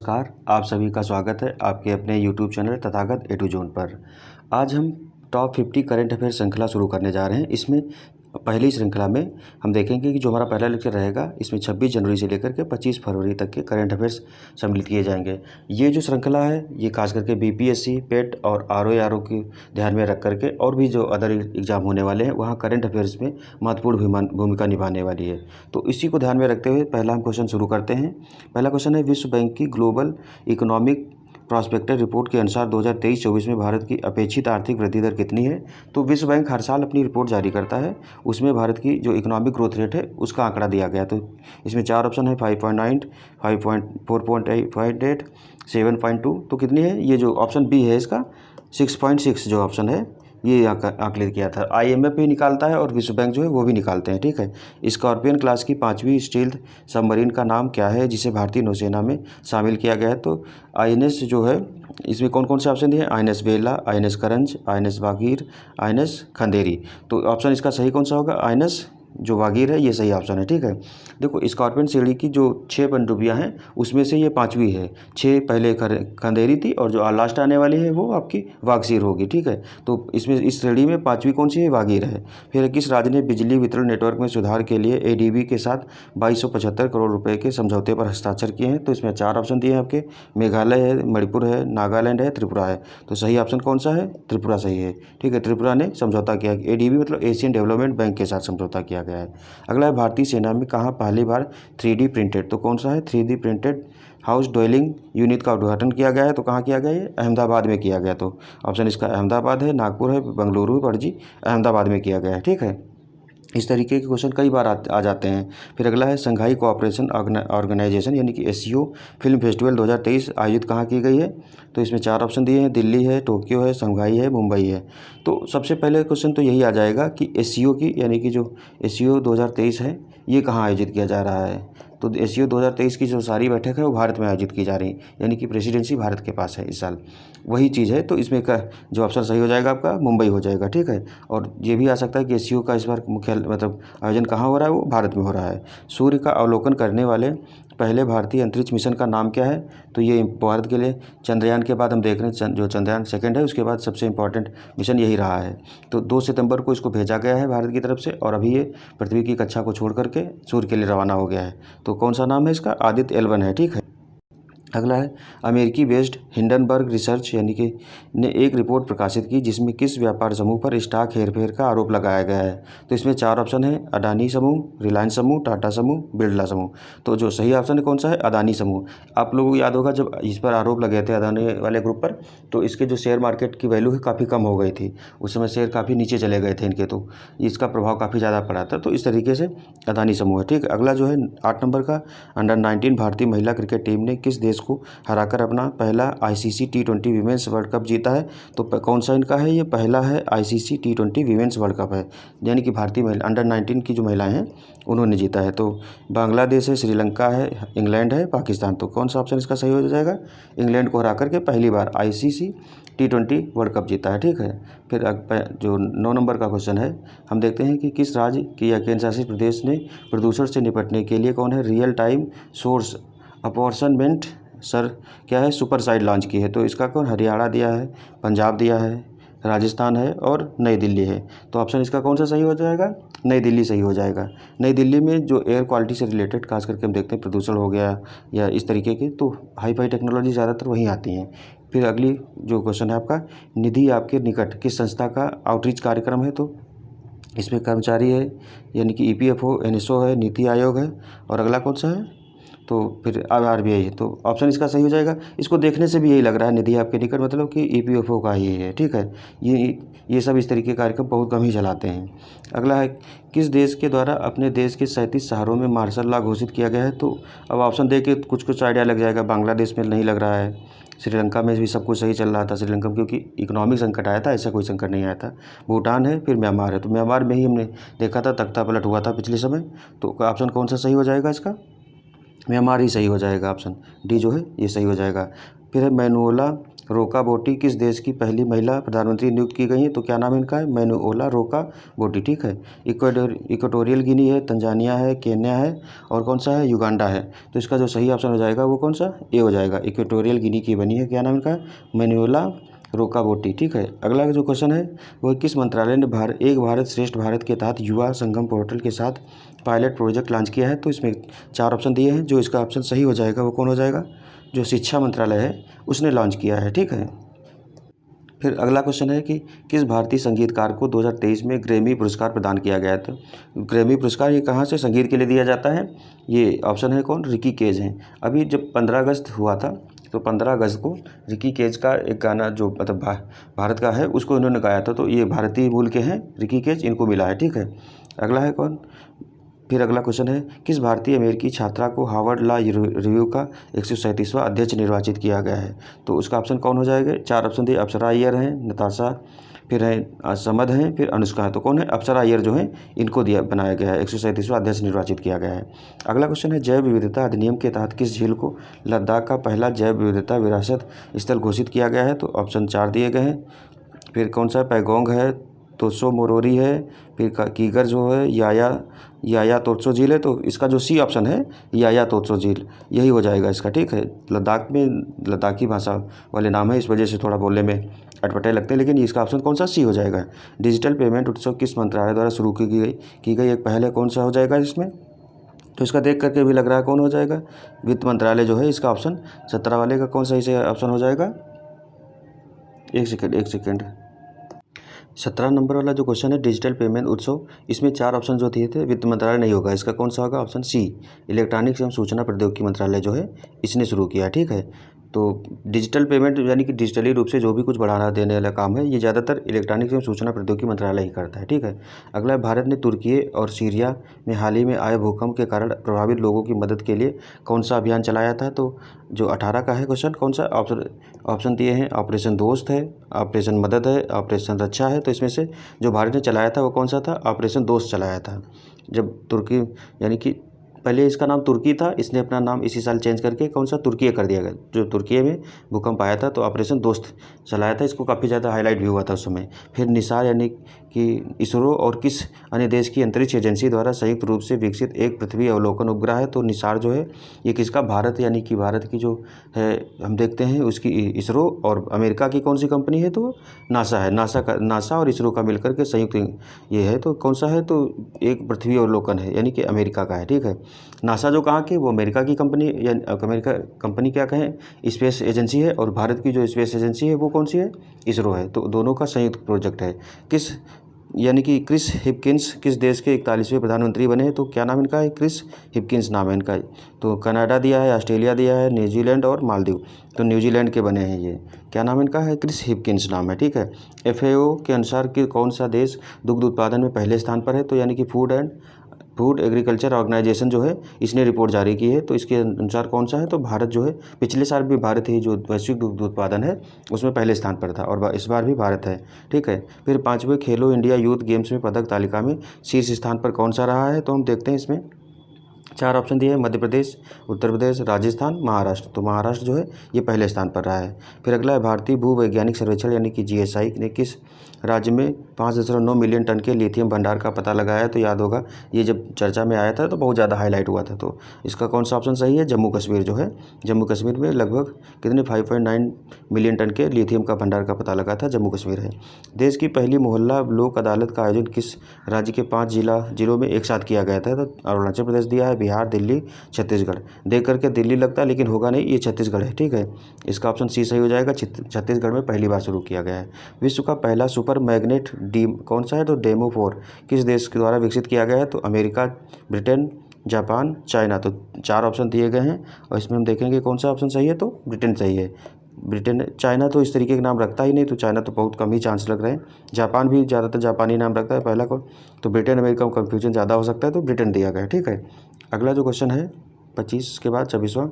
नमस्कार, आप सभी का स्वागत है आपके अपने YouTube channel Tathagat A to zone पर। आज हम टॉप 50 करंट अफेयर श्रृंखला शुरू करने जा रहे हैं। इसमें पहली श्रृंखला में हम देखेंगे कि जो हमारा पहला लेक्चर रहेगा इसमें 26 जनवरी से लेकर के 25 फरवरी तक के करंट अफेयर्स सम्मिलित किए जाएंगे। ये जो श्रृंखला है ये खास करके बीपीएससी, पेट और आरओ की ध्यान में रख करके और भी जो अदर एग्ज़ाम होने वाले हैं वहाँ करंट अफेयर्स में महत्वपूर्ण भूमिका निभाने वाली है। तो इसी को ध्यान में रखते हुए पहला हम क्वेश्चन शुरू करते हैं। पहला क्वेश्चन है, विश्व बैंक की ग्लोबल इकोनॉमिक प्रॉस्पेक्टर रिपोर्ट के अनुसार 2023-24 में भारत की अपेक्षित आर्थिक वृद्धि दर कितनी है। तो विश्व बैंक हर साल अपनी रिपोर्ट जारी करता है, उसमें भारत की जो इकोनॉमिक ग्रोथ रेट है उसका आंकड़ा दिया गया। तो इसमें 4 ऑप्शन है, 5.9, 4.8, 7.2। तो कितनी है? ये जो ऑप्शन बी है इसका 6.6 जो ऑप्शन है ये आकलित किया था। आईएमएफ भी निकालता है और विश्व बैंक जो है वो भी निकालते हैं। ठीक है। स्कॉर्पियन क्लास की 5वीं स्टील्थ सबमरीन का नाम क्या है जिसे भारतीय नौसेना में शामिल किया गया है। तो आईएनएस जो है इसमें कौन कौन से ऑप्शन दिए हैं? आईएनएस बेला, आईएनएस करंज, आईएनएस वागीर, आईएनएस खंदेरी। तो ऑप्शन इसका सही कौन सा होगा? आईएनएस जो वागीर है ये सही ऑप्शन है। ठीक है। देखो, स्कॉर्पियन श्रेणी की जो 6 पनडुब्बियाँ हैं उसमें से ये 5वीं है। 6 पहले खंदेरी थी और जो लास्ट आने वाली है वो आपकी वागसीर होगी। ठीक है। तो इसमें इस श्रेणी में 5वीं कौन सी है? वागीर है। फिर किस राज्य ने बिजली वितरण नेटवर्क में सुधार के लिए एडीबी के साथ 2275 करोड़ रुपए के समझौते पर हस्ताक्षर किए हैं? तो इसमें 4 ऑप्शन दिए हैं आपके। मेघालय है, मणिपुर है, नागालैंड है, त्रिपुरा है। तो सही ऑप्शन कौन सा है? त्रिपुरा सही है। ठीक है। त्रिपुरा ने समझौता किया। एडीबी मतलब एशियन डेवलपमेंट बैंक के साथ समझौता किया गया है। अगला है, भारतीय सेना में कहाँ पहली बार 3D प्रिंटेड, तो कौन सा है? 3D printed house dwelling unit का उद्घाटन किया गया है। तो कहाँ किया गया है? अहमदाबाद में किया गया। तो ऑप्शन इसका अहमदाबाद है, नागपुर है, बेंगलुरु, पणजी, अहमदाबाद में किया गया है। ठीक है। इस तरीके के क्वेश्चन कई बार आ जाते हैं। फिर अगला है, संघाई कोऑपरेशन ऑर्गेनाइजेशन यानी कि एससीओ फिल्म फेस्टिवल 2023 आयोजित कहाँ की गई है? तो इसमें 4 ऑप्शन दिए हैं। दिल्ली है, टोक्यो है, शंघाई है, मुंबई है। तो सबसे पहले क्वेश्चन तो यही आ जाएगा कि एससीओ की यानी कि जो एससीओ 2023 है ये कहाँ आयोजित किया जा रहा है। तो एससीओ 2023 की जो सारी बैठक है वो भारत में आयोजित की जा रही है, यानी कि प्रेसिडेंसी भारत के पास है इस साल, वही चीज़ है। तो इसमें का जो ऑप्शन सही हो जाएगा आपका मुंबई हो जाएगा। ठीक है। और ये भी आ सकता है कि एससीओ का इस बार मुख्य मतलब आयोजन कहाँ हो रहा है? वो भारत में हो रहा है। सूर्य का अवलोकन करने वाले पहले भारतीय अंतरिक्ष मिशन का नाम क्या है? तो ये भारत के लिए चंद्रयान के बाद हम देख रहे हैं जो चंद्रयान सेकंड है उसके बाद सबसे इंपॉर्टेंट मिशन यही रहा है। तो 2 सितंबर को इसको भेजा गया है भारत की तरफ से और अभी ये पृथ्वी की कक्षा को छोड़ करके सूर्य के लिए रवाना हो गया है। तो कौन सा नाम है इसका? आदित्य L1 है। ठीक है। अगला है, अमेरिकी बेस्ड हिंडनबर्ग रिसर्च यानी कि ने एक रिपोर्ट प्रकाशित की जिसमें किस व्यापार समूह पर स्टॉक हेरफेर का आरोप लगाया गया है? तो इसमें 4 ऑप्शन है। अडानी समूह, रिलायंस समूह, टाटा समूह, बिरला समूह। तो जो सही ऑप्शन है कौन सा है? अदानी समूह। आप लोगों को याद होगा जब इस पर आरोप लगे थे अदानी वाले ग्रुप पर, तो इसके जो शेयर मार्केट की वैल्यू है काफ़ी कम हो गई थी। उस समय शेयर काफ़ी नीचे चले गए थे इनके, तो इसका प्रभाव काफ़ी ज़्यादा पड़ा था। तो इस तरीके से अदानी समूह है। ठीक है। अगला जो है 8 नंबर का, अंडर-19 भारतीय महिला क्रिकेट टीम ने किस देश को हराकर अपना पहला ICC T20 women's world cup जीता है? तो कौन सा इनका है? ये पहला है ICC T20 women's world cup है, यानी कि भारतीय महिला अंडर-19 की जो महिलाएं हैं उन्होंने जीता है। तो बांग्लादेश है, श्रीलंका है, इंग्लैंड है, पाकिस्तान। तो कौन सा ऑप्शन इसका सही हो जाएगा? इंग्लैंड को हरा करके पहली बार आईसीसी T20 वर्ल्ड कप जीता है। ठीक है। फिर जो 9 नंबर का क्वेश्चन है, हम देखते हैं कि किस राज्य की या केंद्र शासित प्रदेश ने प्रदूषण से निपटने के लिए कौन है रियल टाइम सोर्स अपॉर्चनमेंट सर क्या है सुपरसाइड लॉन्च की है? तो इसका कौन? हरियाणा दिया है, पंजाब दिया है, राजस्थान है और नई दिल्ली है। तो ऑप्शन इसका कौन सा सही हो जाएगा? नई दिल्ली सही हो जाएगा। नई दिल्ली में जो एयर क्वालिटी से रिलेटेड खास करके हम देखते हैं प्रदूषण हो गया या इस तरीके के, तो हाई फाई टेक्नोलॉजी ज़्यादातर वहीं आती हैं। फिर अगली जो क्वेश्चन है आपका, निधि आपके निकट किस संस्था का आउटरीच कार्यक्रम है? तो इसमें कर्मचारी है यानी कि ईपीएफओ, एनएसओ है, नीति आयोग है और अगला कौन सा है? तो फिर आरबीआई है। तो ऑप्शन इसका सही हो जाएगा। इसको देखने से भी यही लग रहा है निधि आपके निकट मतलब कि ईपीएफओ का ही है। ठीक है। ये सब इस तरीके के कार्यक्रम बहुत कम ही चलाते हैं। अगला है, किस देश के द्वारा अपने देश के 37 शहरों में मार्शल लॉ घोषित किया गया है? तो अब ऑप्शन दे के कुछ कुछ आइडिया लग जाएगा। बांग्लादेश में नहीं लग रहा है, श्रीलंका में भी सब कुछ सही चल रहा था, श्रीलंका में क्योंकि इकोनॉमिक संकट आया था, ऐसा कोई संकट नहीं आया था। भूटान है, फिर म्यांमार है। तो म्यांमार में ही हमने देखा था तख्ता पलट हुआ था पिछले समय। तो ऑप्शन कौन सा सही हो जाएगा इसका? म्यांमार ही सही हो जाएगा। ऑप्शन डी जो है ये सही हो जाएगा। फिर है मैनुअला रोका बोटी किस देश की पहली महिला प्रधानमंत्री नियुक्त की गई है? तो क्या नाम इनका है? मैनुओला रोका बोटी, ठीक है। इक्वेटोरियल गिनी है, तंजानिया है, केन्या है और कौन सा है? युगांडा है। तो इसका जो सही ऑप्शन हो जाएगा वो कौन सा? ए हो जाएगा। इक्वेटोरियल गिनी की बनी है, क्या नाम इनका? मैनुओला रोका बोटी, ठीक है। अगला जो क्वेश्चन है वो किस मंत्रालय ने एक भारत श्रेष्ठ भारत के तहत युवा संगम पोर्टल के साथ पायलट प्रोजेक्ट लॉन्च किया है? तो इसमें 4 ऑप्शन दिए हैं, जो इसका ऑप्शन सही हो जाएगा वो कौन हो जाएगा? जो शिक्षा मंत्रालय है उसने लॉन्च किया है, ठीक है। फिर अगला क्वेश्चन है कि किस भारतीय संगीतकार को 2023 में ग्रैमी पुरस्कार प्रदान किया गया था? ग्रैमी पुरस्कार ये कहाँ से संगीत के लिए दिया जाता है? ये ऑप्शन है कौन? रिकी केज हैं। अभी जब 15 अगस्त हुआ था तो 15 अगस्त को रिकी केज का एक गाना जो मतलब भारत का है उसको इन्होंने गाया था, तो ये भारतीय मूल के हैं रिकी केज, इनको मिला है, ठीक है। अगला है कौन? फिर अगला क्वेश्चन है किस भारतीय अमेरिकी छात्रा को हार्वर्ड लॉ रिव्यू का 137वां अध्यक्ष निर्वाचित किया गया है? तो उसका ऑप्शन कौन हो जाएगा? 4 ऑप्शन दिए, अप्सरा अय्यर हैं, नताशा, फिर है समद हैं, फिर अनुष्का है। तो कौन है? अप्सरा अय्यर जो है इनको बनाया गया है, 137वां अध्यक्ष निर्वाचित किया गया है। अगला क्वेश्चन है जैव विविधता अधिनियम के तहत किस झील को लद्दाख का पहला जैव विविधता विरासत स्थल घोषित किया गया है? तो ऑप्शन 4 दिए गए हैं। फिर कौन सा? पैगोंग है, तोत्सो मोरोरी है, फिर कीगर जो है याया तोत्सो झील है। तो इसका जो सी ऑप्शन है याया तोत्सो झील यही हो जाएगा इसका, ठीक है। लद्दाख में लद्दाखी भाषा वाले नाम है, इस वजह से थोड़ा बोलने में अटपटे लगते हैं, लेकिन इसका ऑप्शन कौन सा? सी हो जाएगा। डिजिटल पेमेंट उत्सव किस मंत्रालय द्वारा शुरू की गई एक पहल है? कौन सा हो जाएगा इसमें? तो इसका देख करके भी लग रहा है कौन हो जाएगा? वित्त मंत्रालय जो है। इसका ऑप्शन 17 वाले का कौन सही से ऑप्शन हो जाएगा? एक सेकेंड 17 नंबर वाला जो क्वेश्चन है डिजिटल पेमेंट उत्सव, इसमें 4 ऑप्शन जो दिए थे, वित्त मंत्रालय नहीं होगा, इसका कौन सा होगा? ऑप्शन सी, इलेक्ट्रॉनिक्स एवं सूचना प्रौद्योगिकी मंत्रालय जो है इसने शुरू किया, ठीक है। तो डिजिटल पेमेंट यानी कि डिजिटली रूप से जो भी कुछ बढ़ाना देने वाला काम है ये ज़्यादातर इलेक्ट्रॉनिक्स एवं सूचना प्रौद्योगिकी मंत्रालय ही करता है, ठीक है। अगला है भारत ने तुर्की और सीरिया में हाल ही में आए भूकंप के कारण प्रभावित लोगों की मदद के लिए कौन सा अभियान चलाया था? तो जो 18 का है क्वेश्चन, कौन सा ऑप्शन दिए हैं? ऑपरेशन दोस्त है, ऑपरेशन मदद है, ऑपरेशन रक्षा है। तो इसमें से जो भारत ने चलाया था वो कौन सा था? ऑपरेशन दोस्त चलाया था। जब तुर्की यानी कि पहले इसका नाम तुर्की था, इसने अपना नाम इसी साल चेंज करके कौन सा? तुर्की कर दिया गया। जो तुर्की में भूकंप आया था तो ऑपरेशन दोस्त चलाया था, इसको काफ़ी ज़्यादा हाईलाइट भी हुआ था उस समय। फिर निसार यानी कि इसरो और किस अन्य देश की अंतरिक्ष एजेंसी द्वारा संयुक्त रूप से विकसित एक पृथ्वी अवलोकन उपग्रह है? तो निसार जो है ये किसका? भारत यानी कि भारत की जो है हम देखते हैं उसकी इसरो, और अमेरिका की कौन सी कंपनी है? तो नासा है। नासा और इसरो का मिलकर के संयुक्त ये है। तो कौन सा है? तो एक पृथ्वी अवलोकन है यानी कि अमेरिका का है, ठीक है। नासा जो कहाँ की? वो अमेरिका की कंपनी या अमेरिका कंपनी क्या कहें, स्पेस एजेंसी है, और भारत की जो स्पेस एजेंसी है वो कौन सी है? इसरो है। तो दोनों का संयुक्त प्रोजेक्ट है। किस यानी कि क्रिस हिपकिंस किस देश के 41वें प्रधानमंत्री बने हैं? तो क्या नाम इनका है? क्रिस हिपकिंस नाम है इनका। तो कनाडा दिया है, ऑस्ट्रेलिया दिया है, न्यूजीलैंड और मालदीव। तो न्यूजीलैंड के बने हैं ये। क्या नाम इनका है? क्रिस हिपकिंस नाम है, ठीक है। FAO के अनुसार कि कौन सा देश दुग्ध उत्पादन में पहले स्थान पर है? तो यानी कि फूड एग्रीकल्चर ऑर्गेनाइजेशन जो है इसने रिपोर्ट जारी की है, तो इसके अनुसार कौन सा है? तो भारत जो है। पिछले साल भी भारत ही जो वैश्विक दुग्ध उत्पादन है उसमें पहले स्थान पर था, और इस बार भी भारत है, ठीक है। फिर 5वें खेलो इंडिया यूथ गेम्स में पदक तालिका में शीर्ष स्थान पर कौन सा रहा है? तो हम देखते हैं इसमें 4 ऑप्शन दिए हैं, मध्य प्रदेश, उत्तर प्रदेश, राजस्थान, महाराष्ट्र। तो महाराष्ट्र जो है ये पहले स्थान पर रहा है। फिर अगला है भारतीय भूवैज्ञानिक सर्वेक्षण यानी कि GSI ने किस राज्य में 5.9 मिलियन टन के लिथियम भंडार का पता लगाया है? तो याद होगा ये जब चर्चा में आया था तो बहुत ज़्यादा हाईलाइट हुआ था। तो इसका कौन सा ऑप्शन सही है? जम्मू कश्मीर जो है, जम्मू कश्मीर में लगभग कितने 5.9 मिलियन टन के लिथियम का भंडार का पता लगा था, जम्मू कश्मीर है। देश की पहली मोहल्ला लोक अदालत का आयोजन किस राज्य के 5 जिलों में एक साथ किया गया था? तो अरुणाचल प्रदेश दिया है, बिहार, दिल्ली, छत्तीसगढ़। देख करके दिल्ली लगता है लेकिन होगा नहीं, ये छत्तीसगढ़ है, ठीक है। इसका ऑप्शन सी सही हो जाएगा। छत्तीसगढ़ में पहली बार शुरू किया गया है। विश्व का पहला सुपर मैग्नेट कौन सा है? तो डेमो 4 किस देश के द्वारा विकसित किया गया है? तो अमेरिका, ब्रिटेन, जापान, चाइना। तो 4 ऑप्शन दिए गए हैं और इसमें हम देखेंगे कौन सा ऑप्शन सही है। तो ब्रिटेन सही है। ब्रिटेन, चाइना तो इस तरीके के नाम रखता ही नहीं, तो चाइना तो बहुत कम ही चांस लग रहे हैं। जापान भी ज़्यादातर जापानी नाम रखता है पहला कौन? तो ब्रिटेन, अमेरिका में कन्फ्यूजन ज़्यादा हो सकता है, तो ब्रिटेन दिया गया है, ठीक है। अगला जो क्वेश्चन है 25 के बाद 26वां,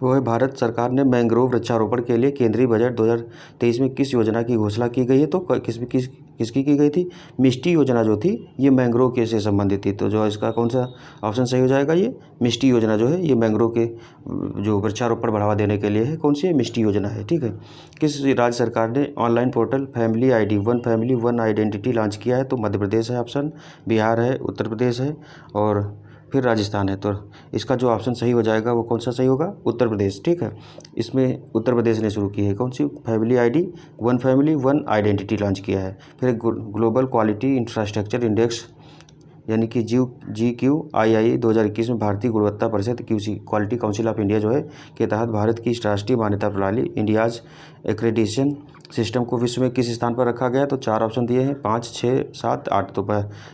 वो है भारत सरकार ने मैंग्रोव वृक्षारोपण के लिए केंद्रीय बजट 2023 में किस योजना की घोषणा की गई है? तो किसकी की गई थी? मिष्टी योजना जो थी ये मैंग्रोव के से संबंधित थी। तो जो इसका कौन सा ऑप्शन सही हो जाएगा? ये मिष्टी योजना जो है ये मैंग्रोव के जो वृक्षारोपण बढ़ावा देने के लिए है। कौन सी है? मिष्टी योजना है, ठीक है। किस राज्य सरकार ने online portal family ID one family one identity launch किया है? तो मध्य प्रदेश है ऑप्शन, बिहार है, उत्तर प्रदेश है और फिर राजस्थान है। तो इसका जो ऑप्शन सही हो जाएगा वो कौन सा सही होगा? उत्तर प्रदेश, ठीक है। इसमें उत्तर प्रदेश ने शुरू की है कौन सी? Family ID one family one identity launch किया है। फिर ग्लोबल क्वालिटी इंफ्रास्ट्रक्चर इंडेक्स यानी कि GQII 2021 में भारतीय गुणवत्ता परिषद QC quality council of India जो है के तहत भारत की राष्ट्रीय मान्यता प्रणाली इंडियाज एक्रेडिटेशन सिस्टम को विश्व में किस स्थान पर रखा गया? तो 4 ऑप्शन दिए हैं, 5, 6, 7, 8। तो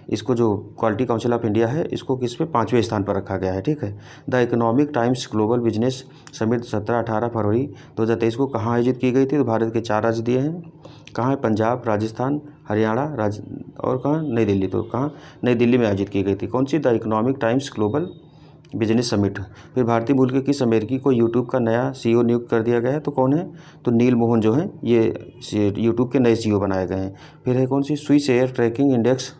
इसको जो क्वालिटी काउंसिल ऑफ इंडिया है इसको किस पे 5वें स्थान पर रखा गया है, ठीक है। The Economic Times Global Business summit 17-18 फरवरी 2023 को कहाँ आयोजित की गई थी? तो भारत के 4 राज्य दिए हैं, कहाँ है? पंजाब, राजस्थान, हरियाणा और कहाँ? नई दिल्ली। तो कहाँ? नई दिल्ली में आयोजित की गई थी। कौन सी? The Economic Times Global Business Summit. फिर भारतीय मूल के किस अमेरिकी को यूट्यूब का नया CEO नियुक्त कर दिया गया है? तो कौन है? तो नील मोहन जो है ये यूट्यूब के नए CEO बनाए गए हैं। फिर है कौन सी? Swiss air tracking index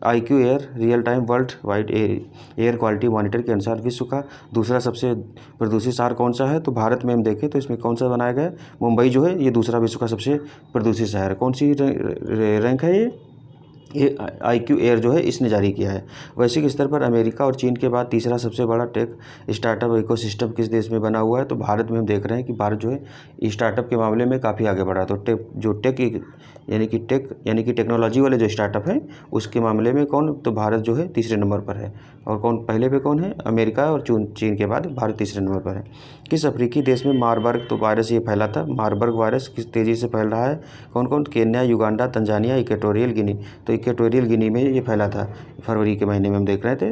IQ Air real time world wide air quality monitor के अनुसार विश्व का दूसरा सबसे प्रदूषित शहर कौन सा है? तो भारत में हम देखें तो इसमें कौन सा बनाया गया है? मुंबई जो है ये दूसरा विश्व का सबसे प्रदूषित शहर है। कौन सी रैंक है ये IQ एयर जो है इसने जारी किया है। वैश्विक स्तर पर अमेरिका और चीन के बाद तीसरा सबसे बड़ा टेक स्टार्टअप इकोसिस्टम किस देश में बना हुआ है? तो भारत में हम देख रहे हैं कि भारत जो है स्टार्टअप के मामले में काफ़ी आगे बढ़ा। तो टेक यानी कि टेक्नोलॉजी वाले जो स्टार्टअप हैं उसके मामले में कौन? तो भारत जो है तीसरे नंबर पर है। और कौन पहले पे कौन है? अमेरिका और चीन के बाद भारत तीसरे नंबर पर है। किस अफ्रीकी देश में मारबर्ग तो वायरस ये फैला था? मारबर्ग वायरस किस तेज़ी से फैल रहा है? कौन कौन? Kenya, Uganda, Tanzania, Equatorial Guinea. तो इक्वेटोरियल गिनी में ये फैला था, फरवरी के महीने में हम देख रहे थे।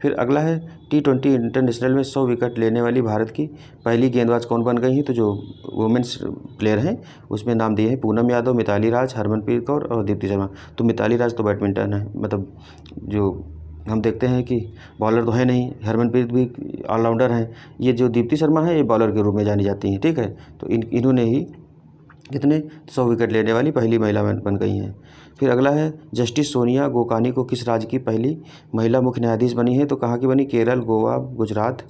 फिर अगला है T20 इंटरनेशनल में 100 विकेट लेने वाली भारत की पहली गेंदबाज कौन बन गई हैं? तो जो वुमेंस प्लेयर हैं उसमें नाम दिए हैं पूनम यादव, मिताली राज, हरमनप्रीत कौर और दीप्ति शर्मा। तो मिताली राज तो बैडमिंटन है, मतलब जो हम देखते हैं कि बॉलर तो है नहीं, हरमनप्रीत भी ऑलराउंडर हैं। ये जो दीप्ति शर्मा है ये बॉलर के रूप में जानी जाती हैं, ठीक है। तो इन्होंने ही कितने 100 विकेट लेने वाली पहली महिला बन गई हैं। फिर अगला है जस्टिस सोनिया गोकानी को किस राज्य की पहली महिला मुख्य न्यायाधीश बनी है? तो कहाँ की बनी? केरल, गोवा, गुजरात,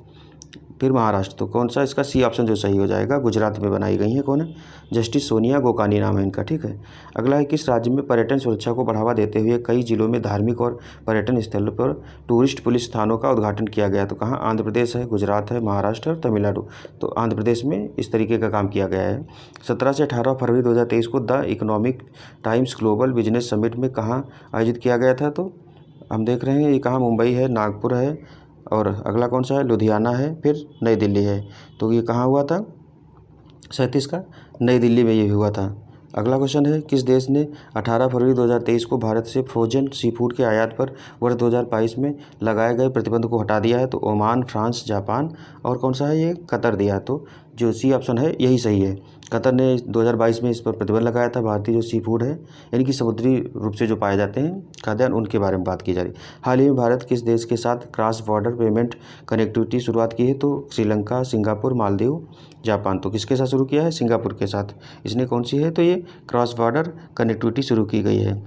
फिर महाराष्ट्र। तो कौन सा इसका C ऑप्शन जो सही हो जाएगा? गुजरात में बनाई गई है। कौन है? जस्टिस सोनिया गोकानी नाम है इनका, ठीक है। अगला है किस राज्य में पर्यटन सुरक्षा को बढ़ावा देते हुए कई जिलों में धार्मिक और पर्यटन स्थलों पर टूरिस्ट पुलिस थानों का उद्घाटन किया गया? तो कहाँ? आंध्र प्रदेश है, गुजरात है, महाराष्ट्र और तमिलनाडु। तो आंध्र प्रदेश में इस तरीके का काम किया गया है। 17 से 18 फरवरी 2023 को the Economic Times Global Business summit में कहाँ आयोजित किया गया था? तो हम देख रहे हैं ये कहाँ? मुंबई है, नागपुर है और अगला कौन सा है? लुधियाना है, फिर नई दिल्ली है। तो ये कहाँ हुआ था? 37 का नई दिल्ली में ये हुआ था। अगला क्वेश्चन है किस देश ने 18 फरवरी 2023 को भारत से फ्रोजन सी फूड के आयात पर वर्ष 2022 में लगाए गए प्रतिबंध को हटा दिया है? तो ओमान, फ्रांस, जापान और कौन सा है? ये कतर दिया। तो जो C ऑप्शन है यही सही है। कतर ने 2022 में इस पर प्रतिबंध लगाया था। भारतीय जो सी फूड है यानी कि समुद्री रूप से जो पाए जाते हैं खाद्यान्न उनके बारे में बात की जा रही। हाल ही में भारत किस देश के साथ क्रॉस बॉर्डर पेमेंट कनेक्टिविटी शुरुआत की है? तो श्रीलंका, सिंगापुर, मालदीव, जापान। तो किसके साथ शुरू किया है? सिंगापुर के साथ। इसने कौन सी है? तो ये क्रॉस बॉर्डर कनेक्टिविटी शुरू की गई है।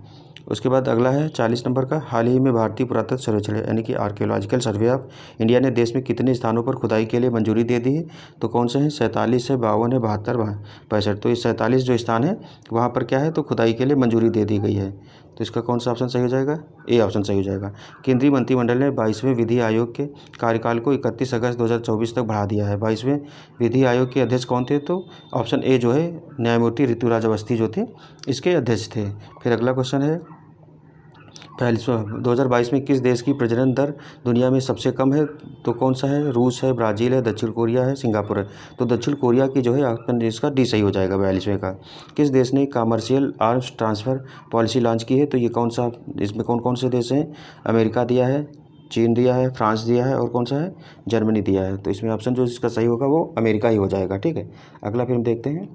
उसके बाद अगला है 40 नंबर का हाल ही में भारतीय पुरातत्व सर्वेक्षण यानी कि आर्कियोलॉजिकल सर्वे ऑफ इंडिया ने देश में कितने स्थानों पर खुदाई के लिए मंजूरी दे दी है? तो कौन से हैं? 47 है, 52 है, 72, 65। तो ये 47 जो स्थान है वहाँ पर क्या है? तो खुदाई के लिए मंजूरी दे दी गई है। तो इसका कौन सा ऑप्शन सही हो जाएगा? A ऑप्शन सही हो जाएगा। केंद्रीय मंत्रिमंडल ने 22वें विधि आयोग के कार्यकाल को 31 अगस्त 2024 तक बढ़ा दिया है। 22वें विधि आयोग के अध्यक्ष कौन थे? तो ऑप्शन A जो है न्यायमूर्ति ऋतुराज अवस्थी जो थे इसके अध्यक्ष थे। फिर अगला क्वेश्चन है 2022 में किस देश की प्रजनन दर दुनिया में सबसे कम है? तो कौन सा है? रूस है, ब्राज़ील है, दक्षिण कोरिया है, सिंगापुर है। तो दक्षिण कोरिया की जो है ऑप्शन इसका D सही हो जाएगा 42वें का। किस देश ने commercial arms transfer policy launch की है? तो ये कौन सा, इसमें कौन कौन से देश हैं? अमेरिका दिया है, चीन दिया है, फ्रांस दिया है और कौन सा है? जर्मनी दिया है। तो इसमें ऑप्शन जो इसका सही होगा वो अमेरिका ही हो जाएगा, ठीक है। अगला फिर हम देखते हैं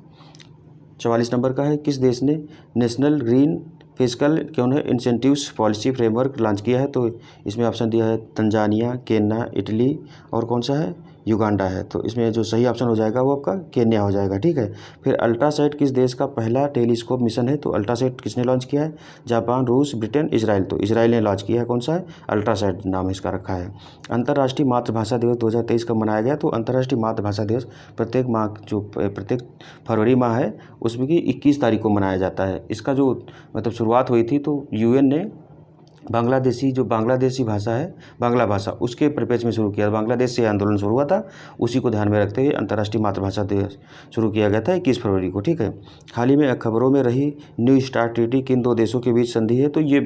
44 नंबर का है किस देश ने नेशनल ग्रीन फिजिकल क्यों है इंसेंटिव्स पॉलिसी फ्रेमवर्क लॉन्च किया है? तो इसमें ऑप्शन दिया है तंजानिया, केन्या, इटली और कौन सा है? युगांडा है। तो इसमें जो सही ऑप्शन हो जाएगा वो आपका केन्या हो जाएगा, ठीक है। फिर अल्ट्रासैट किस देश का पहला टेलीस्कोप मिशन है? तो अल्ट्रासैट किसने लॉन्च किया है? जापान, रूस, ब्रिटेन, इजराइल। तो इजराइल ने लॉन्च किया है। कौन सा है? अल्ट्रासैट नाम इसका रखा है। अंतर्राष्ट्रीय मातृभाषा दिवस 2023 कब मनाया गया? तो अंतर्राष्ट्रीय मातृभाषा दिवस प्रत्येक माह जो प्रत्येक फरवरी माह है उसमें की 21 तारीख को मनाया जाता है। इसका जो मतलब शुरुआत हुई थी तो यूएन ने बांग्लादेशी भाषा है, बांग्ला भाषा, उसके परिप्रेक्ष्य में शुरू किया। बांग्लादेश से आंदोलन शुरू हुआ था, उसी को ध्यान में रखते हुए अंतर्राष्ट्रीय मातृभाषा दिवस शुरू किया गया था 21 फरवरी को, ठीक है। हाल ही में खबरों में रही न्यू स्टार्ट ट्रीटी किन दो देशों के बीच संधि है? तो ये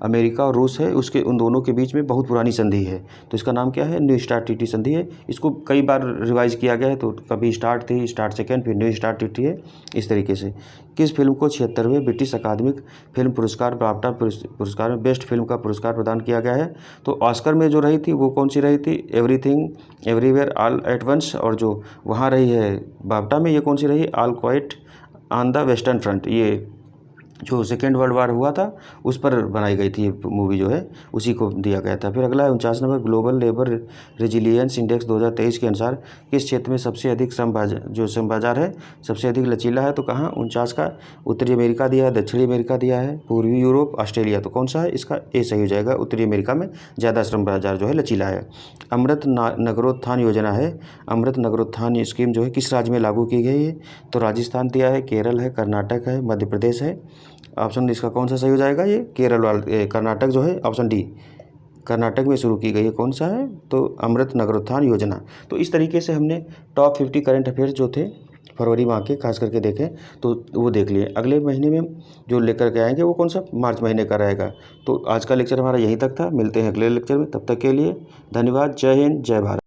अमेरिका और रूस है, उसके उन दोनों के बीच में बहुत पुरानी संधि है। तो इसका नाम क्या है? न्यू स्टार्ट ट्रीटी संधि है। इसको कई बार रिवाइज किया गया है, तो कभी स्टार्ट थी, स्टार्ट सेकेंड, फिर न्यू स्टार्ट ट्रीटी है, इस तरीके से। किस फिल्म को 76वें ब्रिटिश अकादमिक फिल्म पुरस्कार बाफ्टा पुरस्कार में बेस्ट फिल्म का पुरस्कार प्रदान किया गया है? तो ऑस्कर में जो रही थी वो कौन सी रही थी? Everything everywhere all at once. और जो वहाँ रही है बाफ्टा में, ये कौन सी रही? All quite on the western front. ये जो सेकेंड वर्ल्ड वार हुआ था उस पर बनाई गई थी मूवी जो है, उसी को दिया गया था। फिर अगला है 49 number, global labour resilience index 2023 के अनुसार किस क्षेत्र में सबसे अधिक श्रम बाजार है, सबसे अधिक लचीला है? तो कहाँ 49 का? उत्तरी अमेरिका दिया है, दक्षिणी अमेरिका दिया है, पूर्वी यूरोप, ऑस्ट्रेलिया। तो कौन सा है इसका? ए सही हो जाएगा। उत्तरी अमेरिका में ज़्यादा श्रम बाजार जो है लचीला है। अमृत नगरोत्थान योजना है, अमृत नगरोत्थान स्कीम जो है किस राज्य में लागू की गई है? तो राजस्थान दिया है, केरल है, कर्नाटक है, मध्य प्रदेश है। ऑप्शन इसका कौन सा सही हो जाएगा? ये केरल कर्नाटक जो है, ऑप्शन डी, कर्नाटक में शुरू की गई है। कौन सा है? तो अमृत नगरोत्थान योजना। तो इस तरीके से हमने टॉप 50 करंट अफेयर्स जो थे फरवरी माह के खास करके देखें, तो वो देख लिए। अगले महीने में जो लेकर के आएंगे वो कौन सा? मार्च महीने का रहेगा। तो आज का लेक्चर हमारा यहीं तक था, मिलते हैं अगले लेक्चर में, तब तक के लिए धन्यवाद। जय हिंद, जय भारत।